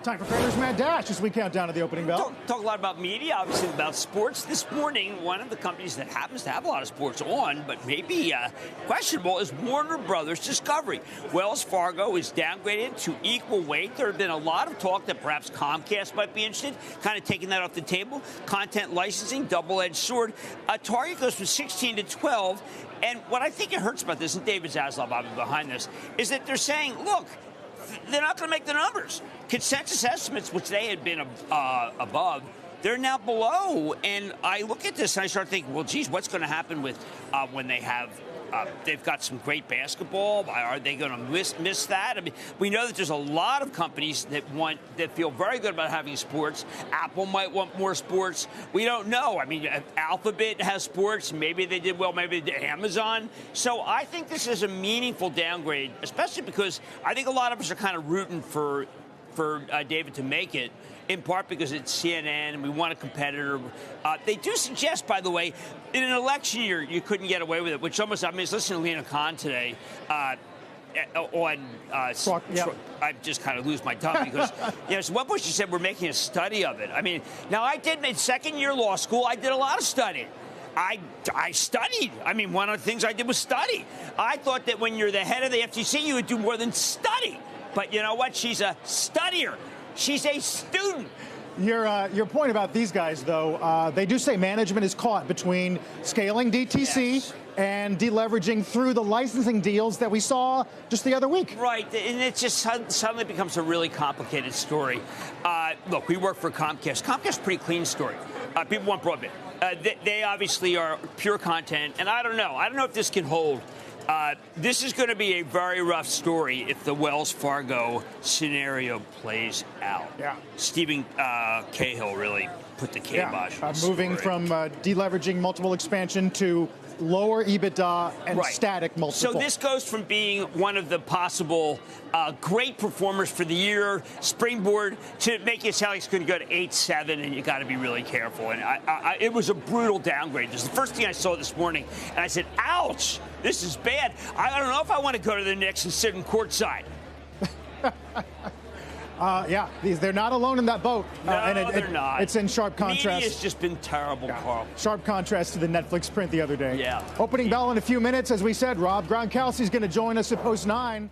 Time for Cramer's Mad Dash as we count down to the opening bell. Talk a lot about media, obviously about sports. This morning, one of the companies that happens to have a lot of sports on, but maybe questionable, is Warner Brothers Discovery. Wells Fargo is downgraded to equal weight. There have been a lot of talk that perhaps Comcast might be interested, kind of taking that off the table. Content licensing, double-edged sword. Target goes from 16 to 12. And what I think it hurts about this, and David Zaslav, I'll be behind this, is that they're saying, look, they're not going to make the numbers. Consensus estimates, which they had been above, they're now below. And I look at this and I start thinking, well, geez, what's going to happen with when they have they've got some great basketball? Are they going to miss that? I mean, we know that there's a lot of companies that feel very good about having sports. Apple might want more sports. We don't know. I mean, Alphabet has sports. Maybe they did well. Maybe they did Amazon. So I think this is a meaningful downgrade, especially because I think a lot of us are kind of rooting for David to make it, in part because it's CNN and we want a competitor. They do suggest, by the way, in an election year, you couldn't get away with it, which almost, I mean, I was listening to Lena Khan today on I just kind of lose my tongue because, so one point she said we're making a study of it. I mean, now I did my second year law school. I did a lot of studying. I studied. I mean, one of the things I did was study. I thought that when you're the head of the FTC, you would do more than study. But you know what? She's a studier. She's a student. Your point about these guys, though, they do say management is caught between scaling DTC and deleveraging through the licensing deals that we saw just the other week. Right, and it just suddenly becomes a really complicated story. Look, we work for Comcast. Comcast is a pretty clean story. People want broadband. They obviously are pure content, and I don't know. I don't know if this can hold. This is going to be a very rough story if the Wells Fargo scenario plays out. Yeah. Stephen Cahill really put the kibosh on moving from deleveraging multiple expansion to lower EBITDA and static multiple. So this goes from being one of the possible great performers for the year, springboard, to make it sound like it's going to go to 8-7, and you got to be really careful. And it was a brutal downgrade. This is the first thing I saw this morning, and I said, ouch, this is bad. I don't know if I want to go to the Knicks and sit in courtside. They're not alone in that boat. No, they're not. It's in sharp contrast. Media's just been terrible, Carl. Sharp contrast to the Netflix print the other day. Yeah. Opening bell in a few minutes. As we said, Rob Gronkowski's going to join us at post 9.